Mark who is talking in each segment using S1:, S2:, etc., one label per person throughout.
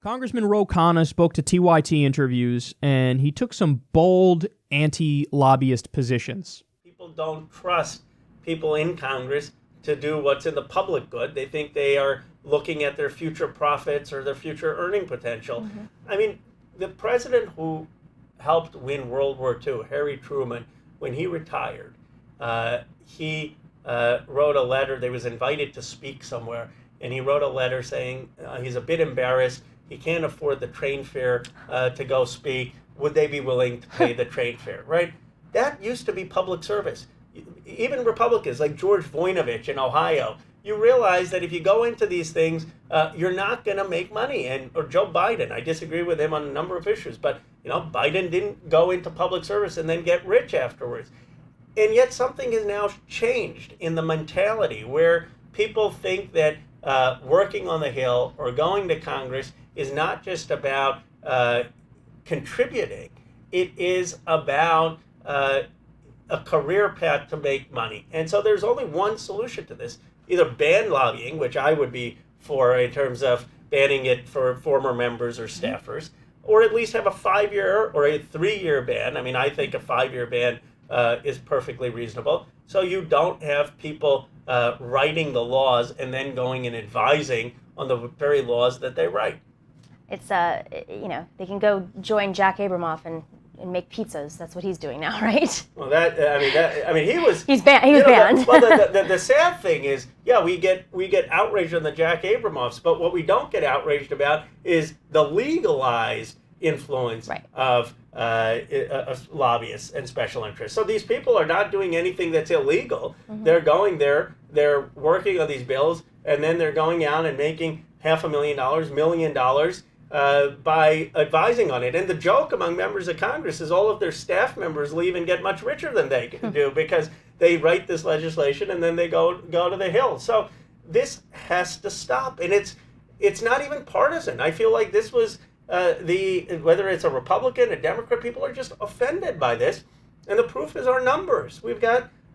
S1: Congressman Ro Khanna spoke to TYT interviews, and he took some bold anti-lobbyist positions.
S2: People don't trust people in Congress to do what's in the public good. They think they are looking at their future profits or their future earning potential. Mm-hmm. I mean, the president who helped win World War II, Harry Truman, when he retired, he wrote a letter. They was invited to speak somewhere, and he wrote a letter saying he's a bit embarrassed. He can't afford the train fare to go speak. Would they be willing to pay the train fare, right? That used to be public service. Even Republicans like George Voinovich in Ohio, you realize that if you go into these things, you're not going to make money. Or Joe Biden, I disagree with him on a number of issues, but Biden didn't go into public service and then get rich afterwards. And yet something has now changed in the mentality where people think that working on the Hill or going to Congress is not just about contributing. It is about a career path to make money. And so there's only one solution to this. Either ban lobbying, which I would be for in terms of banning it for former members or staffers, or at least have a 5-year or a 3-year ban. I mean, I think a 5-year ban is perfectly reasonable. So you don't have people writing the laws and then going and advising on the very laws that they write.
S3: It's, they can go join Jack Abramoff and make pizzas. That's what he's doing now, right?
S2: Well, he was.
S3: He was banned.
S2: The sad thing is, we get outraged on the Jack Abramoffs, but what we don't get outraged about is the legalized influence of lobbyists and special interests. So these people are not doing anything that's illegal. Mm-hmm. They're going there, they're working on these bills, and then they're going out and making $500,000, $1 million by advising on it. And the joke among members of Congress is all of their staff members leave and get much richer than they can do because they write this legislation and then they go to the Hill. So this has to stop. And it's not even partisan. I feel like this was whether it's a Republican, a Democrat, people are just offended by this. And the proof is our numbers.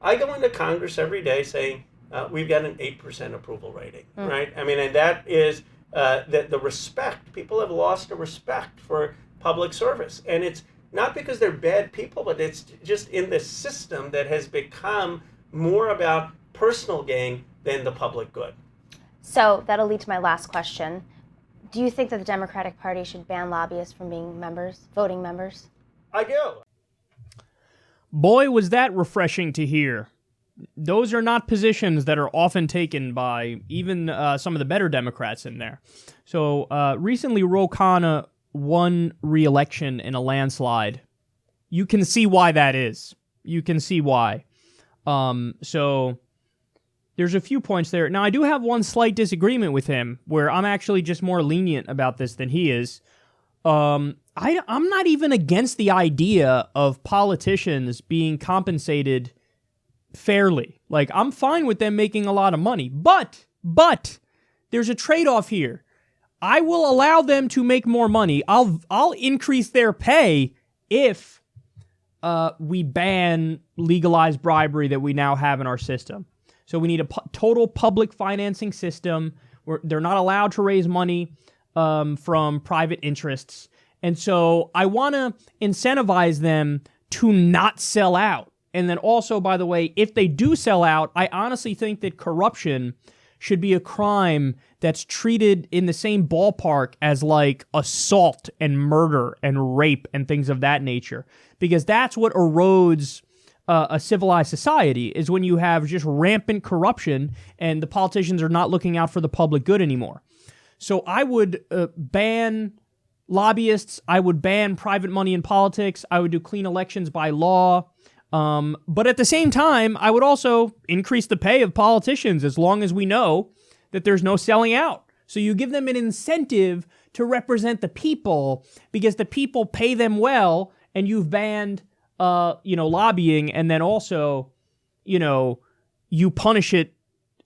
S2: I go into Congress every day saying we've got an 8% approval rating, right? I mean, and that is the respect. People have lost the respect for public service. And it's not because they're bad people, but it's just in this system that has become more about personal gain than the public good.
S3: So that'll lead to my last question. Do you think that the Democratic Party should ban lobbyists from being voting members?
S2: I do.
S1: Boy, was that refreshing to hear. Those are not positions that are often taken by even some of the better Democrats in there. So recently, Ro Khanna won re-election in a landslide. You can see why that is. You can see why. So there's a few points there. Now, I do have one slight disagreement with him where I'm actually just more lenient about this than he is. I'm not even against the idea of politicians being compensated fairly. Like, I'm fine with them making a lot of money, but there's a trade-off here. I will allow them to make more money. I'll increase their pay if we ban legalized bribery that we now have in our system. So we need a total public financing system where they're not allowed to raise money from private interests. And so I want to incentivize them to not sell out. And then also, by the way, if they do sell out, I honestly think that corruption should be a crime that's treated in the same ballpark as like assault and murder and rape and things of that nature. Because that's what erodes a civilized society, is when you have just rampant corruption and the politicians are not looking out for the public good anymore. So I would ban lobbyists. I would ban private money in politics. I would do clean elections by law. But at the same time, I would also increase the pay of politicians as long as we know that there's no selling out. So you give them an incentive to represent the people because the people pay them well, and you've banned, lobbying, and then also, you punish it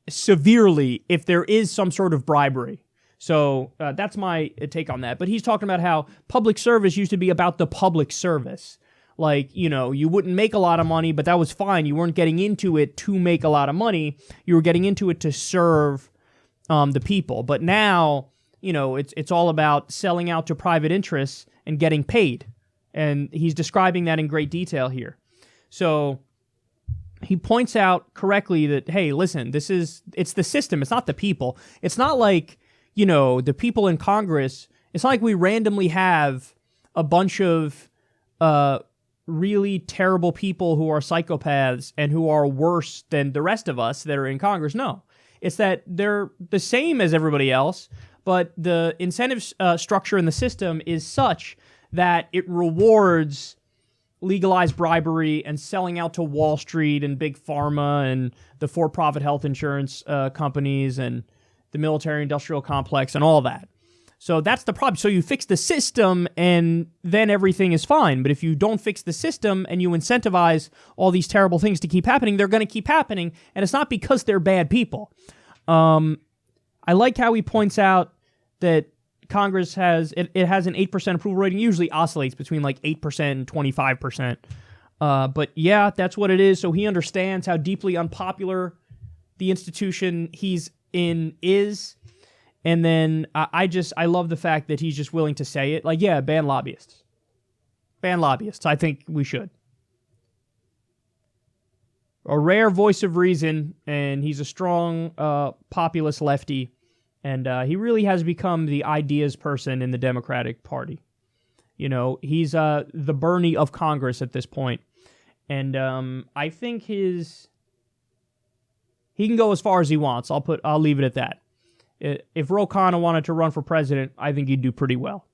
S1: severely if there is some sort of bribery. So that's my take on that. But he's talking about how public service used to be about the public service. Like, you wouldn't make a lot of money, but that was fine. You weren't getting into it to make a lot of money. You were getting into it to serve the people. But now, it's all about selling out to private interests and getting paid. And he's describing that in great detail here. So he points out correctly that, hey, listen, it's the system. It's not the people. It's not like, the people in Congress. It's not like we randomly have a bunch of really terrible people who are psychopaths and who are worse than the rest of us that are in Congress. No, it's that they're the same as everybody else, but the incentive structure in the system is such that it rewards legalized bribery and selling out to Wall Street and big pharma and the for-profit health insurance companies and the military-industrial complex and all that. So that's the problem. So you fix the system and then everything is fine. But if you don't fix the system and you incentivize all these terrible things to keep happening, they're going to keep happening. And it's not because they're bad people. I like how he points out that Congress has an 8% approval rating, usually oscillates between like 8% and 25%. But yeah, that's what it is. So he understands how deeply unpopular the institution he's in is. And then I love the fact that he's just willing to say it. Like, yeah, ban lobbyists. Ban lobbyists. I think we should. A rare voice of reason, and he's a strong populist lefty. And he really has become the ideas person in the Democratic Party. He's the Bernie of Congress at this point. And I think he can go as far as he wants. I'll leave it at that. If Khanna wanted to run for president, I think he'd do pretty well.